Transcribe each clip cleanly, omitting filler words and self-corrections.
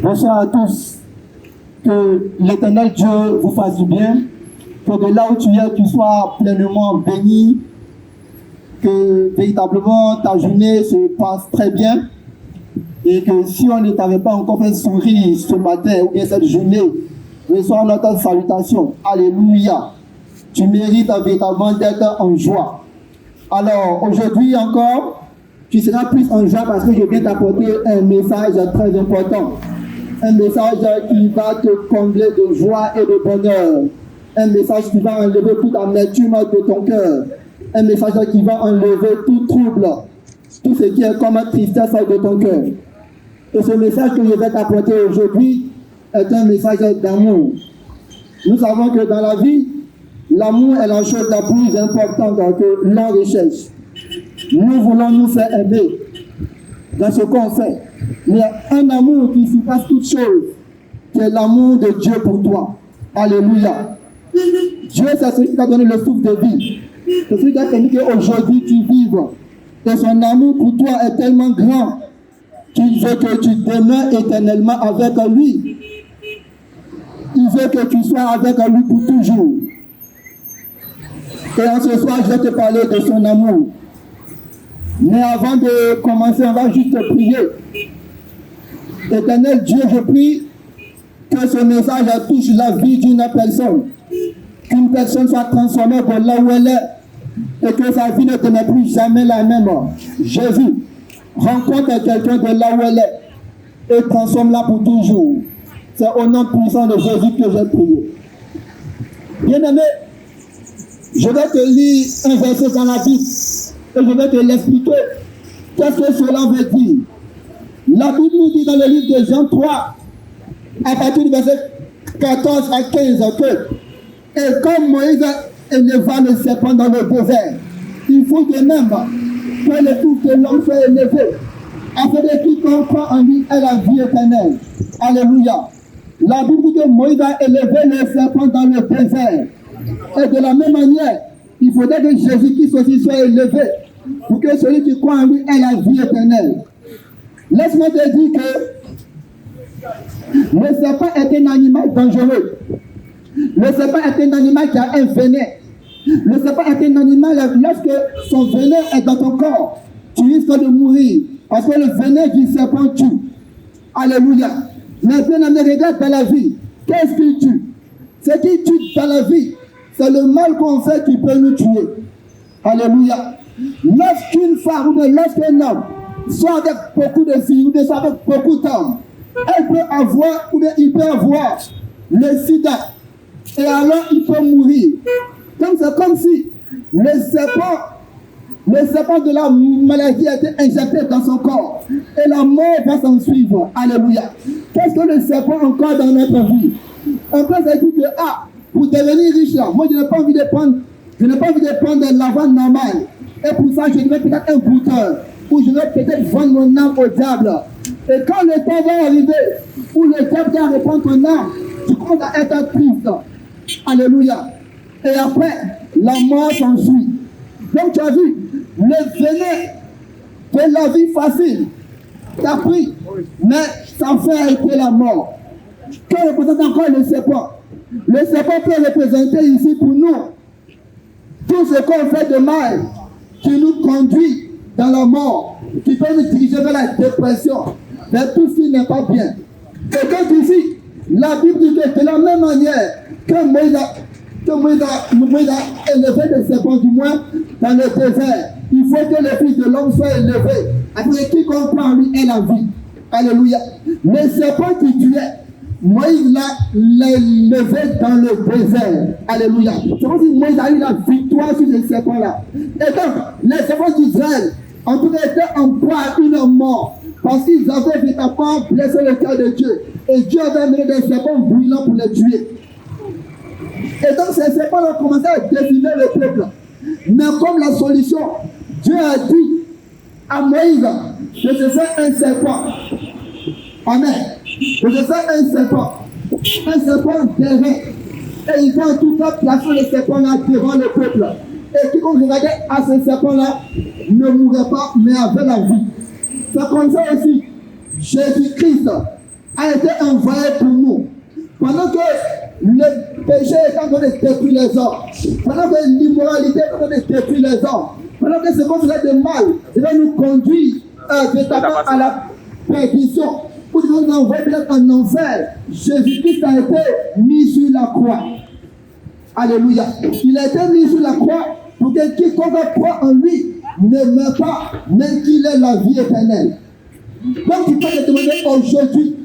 Bonsoir à tous. Que l'Éternel Dieu vous fasse du bien. Que de là où tu es, tu sois pleinement béni. Que véritablement ta journée se passe très bien. Et que si on ne t'avait pas encore fait sourire ce matin ou bien cette journée, reçois notre salutation. Alléluia. Tu mérites véritablement d'être en joie. Alors aujourd'hui encore, tu seras plus en joie parce que je viens t'apporter un message très important. Un message qui va te combler de joie et de bonheur. Un message qui va enlever toute amertume de ton cœur. Un message qui va enlever tout trouble, tout ce qui est comme tristesse de ton cœur. Et ce message que je vais t'apporter aujourd'hui est un message d'amour. Nous savons que dans la vie, l'amour est la chose la plus importante que l'on recherche. Nous voulons nous faire aimer dans ce qu'on fait. Il y a un amour qui surpasse toute chose, qui est l'amour de Dieu pour toi. Alléluia. Dieu, c'est celui qui t'a donné le souffle de vie. C'est celui qui a permis qu'aujourd'hui tu vives. Et son amour pour toi est tellement grand qu'il veut que tu demeures éternellement avec lui. Il veut que tu sois avec lui pour toujours. Et en ce soir, je vais te parler de son amour. Mais avant de commencer, on va juste prier. Éternel Dieu, je prie que ce message touche la vie d'une personne. Qu'une personne soit transformée de là où elle est et que sa vie ne demeure plus jamais la même. Jésus, rencontre quelqu'un de là où elle est et transforme-la pour toujours. C'est au nom puissant de Jésus que j'ai prié. Bien-aimé, je vais te lire un verset dans la Bible et je vais te l'expliquer. Qu'est-ce que cela veut dire? La Bible nous dit dans le livre de Jean 3, à partir du verset 14 à 15, que et comme Moïse éleva le serpent dans le désert, il faut de même que le Fils de l'homme soit élevé, afin que quiconque croit en lui ait la vie éternelle. Alléluia. La Bible dit que Moïse a élevé le serpent dans le désert. Et de la même manière, il faudrait que Jésus-Christ aussi soit élevé pour que celui qui croit en lui ait la vie éternelle. Laisse-moi te dire que le serpent est un animal dangereux. Le serpent est un animal qui a un venin. Le serpent est un animal, lorsque son venin est dans ton corps, tu risques de mourir. Parce que le venin du serpent tue. Alléluia. Mais bien aimé, regarde dans la vie. Qu'est-ce qui tue? Ce qui tue dans la vie, c'est le mal qu'on fait qui peut nous tuer. Alléluia. Lorsqu'une femme ou lorsqu'un homme soit avec beaucoup de filles ou soit avec beaucoup d'hommes, elle peut avoir ou bien il peut avoir le sida. Et alors il peut mourir. Donc c'est comme si le serpent de la maladie a été injecté dans son corps. Et la mort va s'en suivre. Alléluia. Qu'est-ce que le serpent encore dans notre vie? On peut se dire que, pour devenir riche là, moi je n'ai pas envie de prendre la vente normale. Et pour ça, je vais peut-être un bouteur. Ou je vais peut-être vendre mon âme au diable. Et quand le temps va arriver, où le diable va reprendre ton âme, tu commences à être triste. Alléluia. Et après, la mort s'ensuit. Donc tu as vu, le venin de la vie facile t'a pris, mais sa fin a été la mort. Que représente encore le serpent? Le serpent peut représenter ici pour nous tout ce qu'on fait de mal qui nous conduit dans la mort, qui peut nous diriger vers la dépression, vers tout ce qui n'est pas bien. Et donc ici, la Bible dit que de la même manière que Moïse a élevé le serpent, du moins dans le désert, il faut que le Fils de l'homme soit élevé, afin que quiconque croit en lui ait la vie. Alléluia. Le serpent qui tuait, Moïse l'a élevé dans le désert. Alléluia. C'est comme si Moïse a eu la victoire sur ce serpent-là. Et donc, les serpents d'Israël ont tout été en proie à une mort, parce qu'ils avaient véritablement blessé le cœur de Dieu. Et Dieu avait amené des serpents brûlants pour les tuer. Et donc ces serpents ont commencé à défiler le peuple. Mais comme la solution, Dieu a dit à Moïse de se faire un serpent. Amen. De se faire un serpent devant. Et il va en tout cas placer le serpent là devant le peuple. Et quiconque regardait à ce serpent là ne mourrait pas, mais avait la vie. C'est comme ça aussi, Jésus-Christ a été envoyé pour nous. Pendant que le péché est en train de détruire les hommes, pendant que l'immoralité est en train de détruire les hommes, pendant que ce monde de mal, il va nous conduire véritablement à la perdition. Pour nous envoyer peut-être en enfer. Jésus-Christ a été mis sur la croix. Alléluia. Il a été mis sur la croix pour que quiconque croit en lui ne meurt pas, mais qu'il ait la vie éternelle. Donc tu peux te demander aujourd'hui,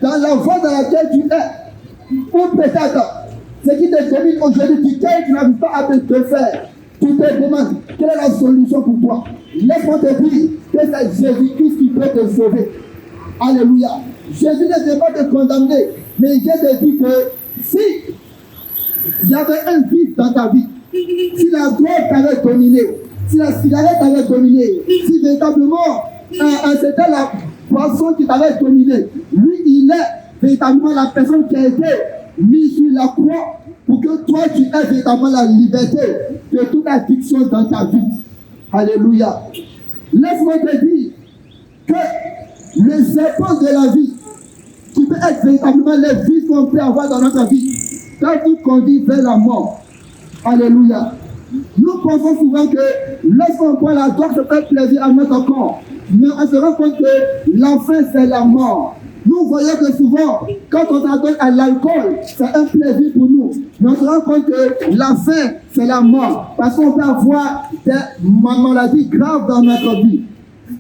dans la voie dans laquelle tu es, ou peut-être ce qui te domine aujourd'hui, duquel tu n'arrives pas à te faire, tu te demandes quelle est la solution pour toi. Laisse-moi te dire que c'est Jésus-Christ qui peut te sauver. Alléluia. Jésus ne vient pas te condamner, mais il vient te dire que si il y avait un vice dans ta vie, si la drogue t'avait dominé, si la cigarette t'avait dominé, si véritablement c'était la poisson qui t'avait dominé, lui il est véritablement la personne qui a été mise sur la croix pour que toi tu aies véritablement la liberté de toute addiction dans ta vie. Alléluia. Laisse-moi te dire que le serpent de la vie, qui peut être véritablement les vices qu'on peut avoir dans notre vie, quand nous conduit vers la mort. Alléluia. Nous pensons souvent que lorsqu'on prend la drogue, ça fait plaisir à notre corps. Mais on se rend compte que l'enfer, c'est la mort. Nous voyons que souvent, quand on s'adonne à l'alcool, c'est un plaisir pour nous. Mais on se rend compte que la fin, c'est la mort. Parce qu'on peut avoir des maladies graves dans notre vie.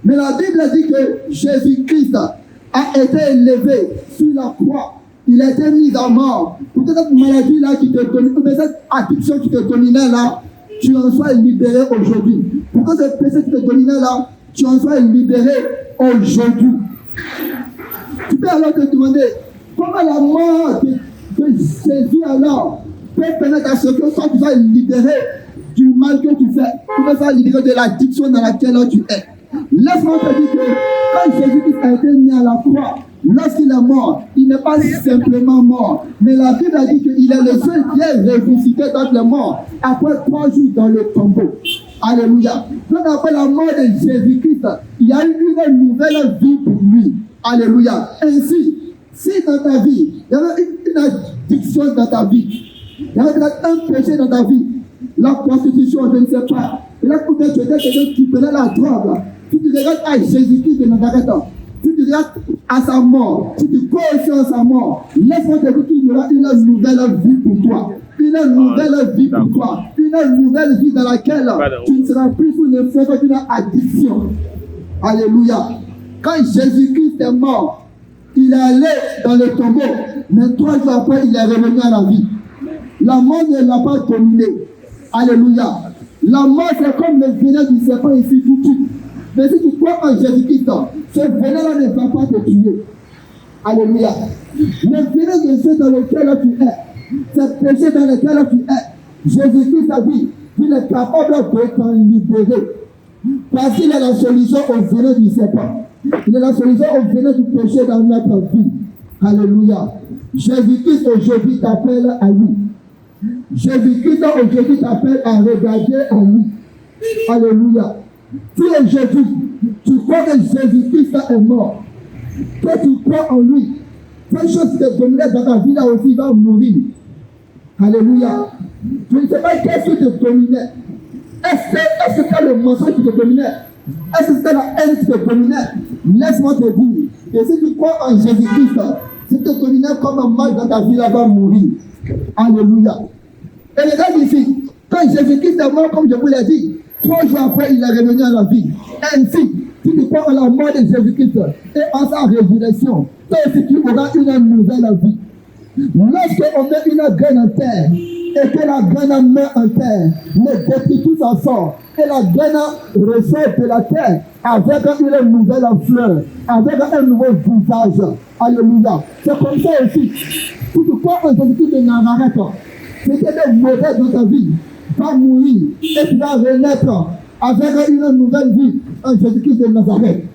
Mais la Bible dit que Jésus-Christ a été élevé sur la croix. Il a été mis en mort. Pour que cette maladie-là qui te domine, ou cette addiction qui te dominait là, tu en sois libéré aujourd'hui. Pour que ce péché qui te dominait là, tu en sois libéré aujourd'hui. Tu peux alors te demander comment la mort de Jésus alors peut permettre à ce que toi tu sois libéré du mal que tu fais, tu peux sois libéré de l'addiction dans laquelle tu es. Laisse-moi te dire que quand Jésus-Christ a été mis à la croix, lorsqu'il est mort, il n'est pas simplement mort, mais la Bible a dit qu'il est le seul qui est ressuscité dans les morts après 3 jours dans le tombeau. Alléluia. Donc après la mort de Jésus-Christ, il y a eu une nouvelle vie pour lui. Alléluia. Ainsi, si dans ta vie, il y avait une addiction dans ta vie, il y avait peut-être un péché dans ta vie, la prostitution, je ne sais pas, et là peut-être tu étais quelqu'un qui prenait la drogue, si tu regardes à Jésus-Christ de Nazareth, si tu regardes à sa mort, si tu crois aussi à sa mort, laisse-moi te dire qu'il y aura une nouvelle vie pour toi. Une nouvelle vie pour toi. Une nouvelle vie dans laquelle tu ne seras plus sous l'effet d'une addiction. Alléluia. Quand Jésus-Christ est mort, il est allé dans le tombeau, mais 3 jours après, il est revenu à la vie. La mort ne l'a pas dominé. Alléluia. La mort, c'est comme le venin du serpent ici tout de suite. Mais si tu crois en Jésus-Christ, ce venin-là ne va pas te tuer. Alléluia. Le venin de ceux dans lequel tu es, ce péché dans lequel tu es, Jésus-Christ a dit qu'il est capable de t'en libérer. Parce qu'il est la solution au venin du serpent. Il est la solution au venin du péché dans notre vie. Alléluia. Jésus-Christ aujourd'hui t'appelle à lui. Jésus-Christ aujourd'hui t'appelle à regarder à lui. Alléluia. Si aujourd'hui tu crois que Jésus-Christ est mort, que tu crois en lui, quelque chose qui te dominait dans ta vie là aussi va mourir. Alléluia. Je ne sais pas qu'est-ce qui te dominait. Est-ce que c'était le mensonge qui te dominait? Est-ce que c'était la haine qui te dominait? Laisse-moi te dire. Et si tu crois en Jésus-Christ, ce qui te dominait comme un mal dans ta vie là va mourir. Alléluia. Et regarde ici, quand Jésus-Christ est mort, comme je vous l'ai dit, 3 jours après, il est revenu à la vie. Ainsi, si tu crois en la mort de Jésus-Christ et en sa résurrection, toi aussi tu auras une nouvelle vie. Lorsqu'on met une graine en terre, et que la graine meurt en terre, le détritus en sort, et la graine ressort de la terre avec une nouvelle fleur, avec un nouveau visage. Alléluia. C'est comme ça aussi. Si tu crois en Jésus-Christ de Nazareth, ce qui est mauvais dans ta vie va mourir et tu vas renaître avec une nouvelle vie en Jésus-Christ de Nazareth.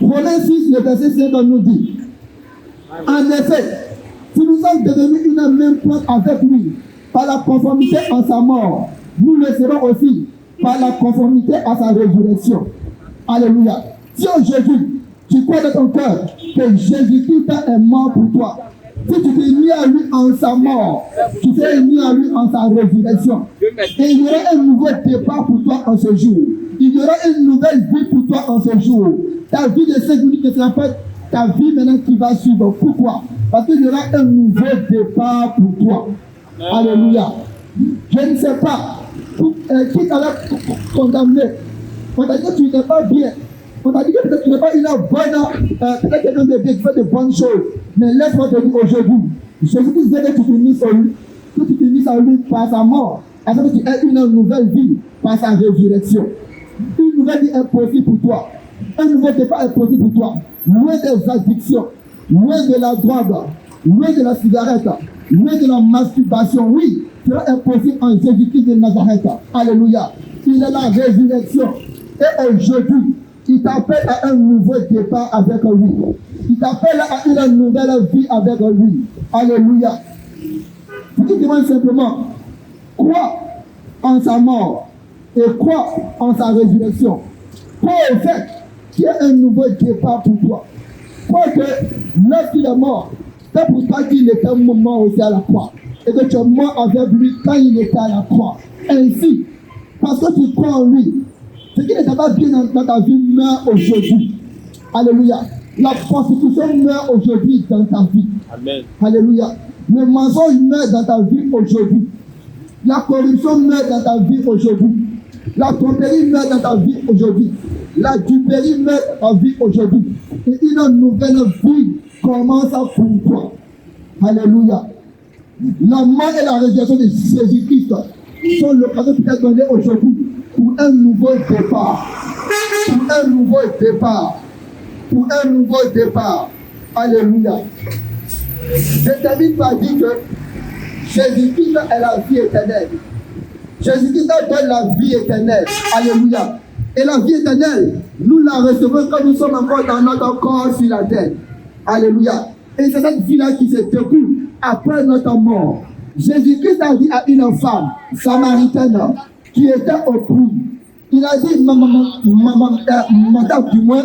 Romains 6, le verset 5 nous dit, en effet, si nous sommes devenus une même plante avec lui, par la conformité à sa mort, nous le serons aussi par la conformité à sa résurrection. Alléluia. Si aujourd'hui, tu crois dans ton cœur que Jésus-Christ est mort pour toi, si tu t'es mis à lui en sa mort, tu t'es mis à lui en sa résurrection, et il y aura un nouveau départ pour toi en ce jour. Il y aura une nouvelle vie pour toi en ce jour. Ta vie de 5 minutes ne sera pas ta vie maintenant qui va suivre. Pourquoi? Parce qu'il y aura un nouveau départ pour toi. Alléluia. Je ne sais pas qui t'a condamné. On t'a dit que tu n'es pas bien. On t'a dit que peut-être tu n'es pas une bonne, peut-être quelqu'un de bien qui fait de bonnes choses. Mais laisse-moi te dire aujourd'hui, Jésus-Christ disait que tu t'unisses à lui, que tu t'unisses à lui par sa mort, afin que tu aies une nouvelle vie par sa résurrection. Une nouvelle vie est possible pour toi. Un nouveau départ est possible pour toi. Loin des addictions, loin de la drogue, loin de la cigarette, loin de la masturbation. Oui, cela est possible en Jésus-Christ de Nazareth. Alléluia. Il est la résurrection. Et aujourd'hui, il t'appelle à un nouveau départ avec lui. Il t'appelle à une nouvelle vie avec lui. Alléluia. Je te demande simplement, crois en sa mort et crois en sa résurrection. Crois au fait qu'il y a un nouveau départ pour toi. Crois que lorsqu'il est mort, c'est pour toi qu'il était mort aussi à la croix. Et que tu es mort avec lui quand il était à la croix. Ainsi, parce que tu crois en lui, ce qui n'était pas bien dans ta vie meurt aujourd'hui. Alléluia. La prostitution meurt aujourd'hui dans ta vie. Amen. Alléluia. Le mensonge meurt dans ta vie aujourd'hui. La corruption meurt dans ta vie aujourd'hui. La tromperie meurt dans ta vie aujourd'hui. La duperie meurt en vie aujourd'hui. Et une nouvelle vie commence pour toi. Alléluia. La mort et la résurrection de Jésus-Christ sont l'occasion qui est donnée aujourd'hui pour un nouveau départ. Pour un nouveau départ. Pour un nouveau départ. Alléluia. Je termine par dire que Jésus-Christ est la vie éternelle. Jésus-Christ donne la vie éternelle. Alléluia. Et la vie éternelle, nous la recevons quand nous sommes encore dans notre corps sur la terre. Alléluia. Et c'est cette vie-là qui se découle après notre mort. Jésus-Christ a dit à une femme samaritaine qui était au puits. Il a dit, madame, du moins,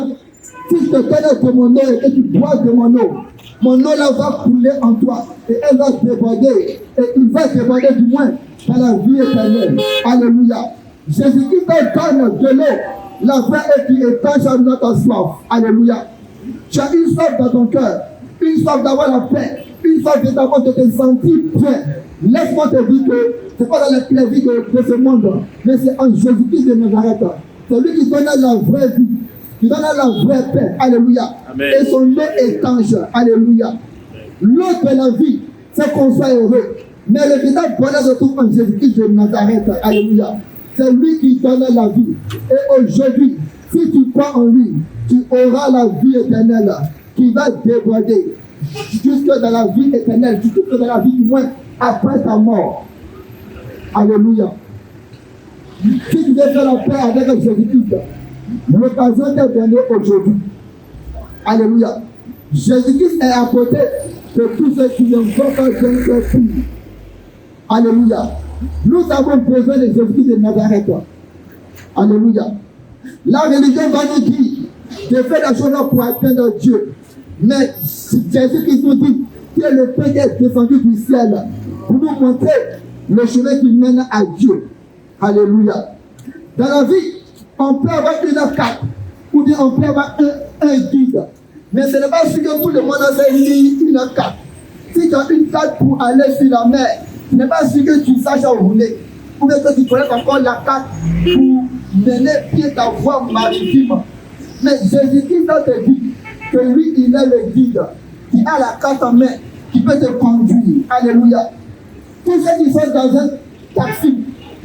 si je te donne de mon eau et que tu bois de mon eau là va couler en toi et elle va déborder. Et il va déborder du moins dans la vie éternelle. Alléluia. Jésus-Christ donne de l'eau, la vraie et qui étanche notre soif. Alléluia. Tu as une soif dans ton cœur, une soif d'avoir la paix, une soif d'abord de te sentir bien. Laisse-moi te dire que ce n'est pas dans les plaisirs de ce monde, mais c'est en Jésus-Christ de Nazareth. C'est lui qui donne la vraie vie, qui donne la vraie paix. Alléluia. Amen. Et son eau étanche. Alléluia. L'eau de la vie, c'est qu'on soit heureux. Mais le véritable bonheur se trouve en Jésus-Christ de Nazareth. Alléluia. C'est lui qui donne la vie. Et aujourd'hui, si tu crois en lui, tu auras la vie éternelle qui va déborder jusque dans la vie éternelle, jusque dans la vie du moins après ta mort. Alléluia. Si tu veux faire la paix avec Jésus-Christ, l'occasion t'est donnée aujourd'hui. Alléluia. Jésus-Christ est à côté de tous ceux qui ne vont pas gagner plus. Alléluia. Nous avons besoin de Jésus-Christ de Nazareth. Alléluia. La religion va nous dire de faire des choses pour atteindre Dieu. Mais Jésus-Christ nous dit que le Père est descendu du ciel pour nous montrer le chemin qui mène à Dieu. Alléluia. Dans la vie, on peut avoir une carte ou bien on peut avoir un guide. Mais ce n'est pas sûr que tout le monde a une carte. Si tu as une carte pour aller sur la mer, ce n'est pas sûr que tu saches où rouler. Ou bien que tu connais encore la carte pour mener bien ta voie maritime. Mais Jésus-Christ te dit que lui, il est le guide, qui a la carte en main, qui peut te conduire. Alléluia. Tous ceux qui sont dans un taxi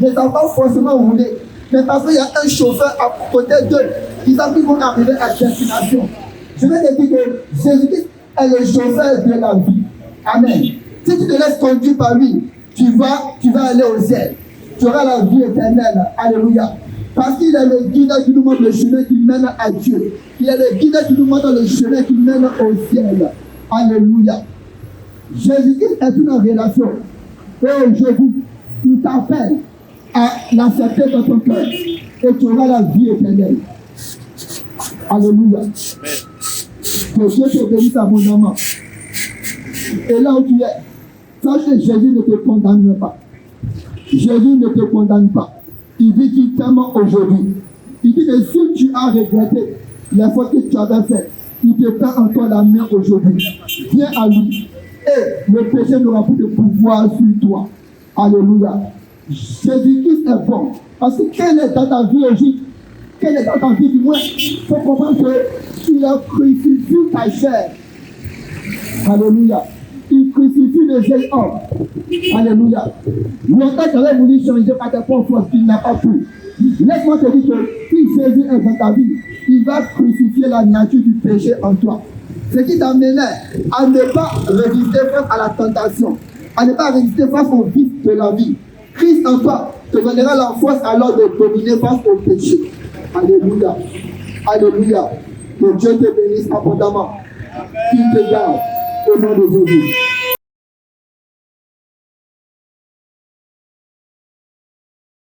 ne savent pas forcément rouler. Mais parce qu'il y a un chauffeur à côté d'eux, ils savent qu'ils vont arriver à destination. Je vais te dire que Jésus-Christ est le chauffeur de la vie. Amen. Si tu te laisses conduire par lui, tu vas aller au ciel. Tu auras la vie éternelle. Alléluia. Parce qu'il est le guide qui nous montre le chemin qui mène à Dieu. Il est le guide qui nous montre le chemin qui mène au ciel. Alléluia. Jésus-Christ est une relation. Et aujourd'hui, il t'appelle à l'accepter dans ton cœur. Et tu auras la vie éternelle. Alléluia. Amen. Que Dieu te bénisse abondamment. Et là où tu es, sache que Jésus ne te condamne pas. Jésus ne te condamne pas. Il dit qu'il t'aime aujourd'hui. Il dit que si tu as regretté les fois que tu avais fait, il te tend encore la main aujourd'hui. Viens à lui. Et le péché n'aura plus de pouvoir sur toi. Alléluia. Jésus-Christ est bon. Parce que quel est dans ta vie aujourd'hui? Quel est dans ta vie du moins? Il faut comprendre qu'il a crucifié ta chair. Alléluia. Il crucifie le vieil homme. Alléluia. Longtemps j'avais voulu changer par tes propres forces, il n'a pas pu. Laisse-moi te dire que si Jésus est dans ta vie, il va crucifier la nature du péché en toi. Ce qui t'amenait à ne pas résister face à la tentation, à ne pas résister face au vice de la vie. Christ en toi te donnera la force alors de dominer face au péché. Alléluia. Alléluia. Que Dieu te bénisse abondamment. Qu'il te garde au nom de Jésus.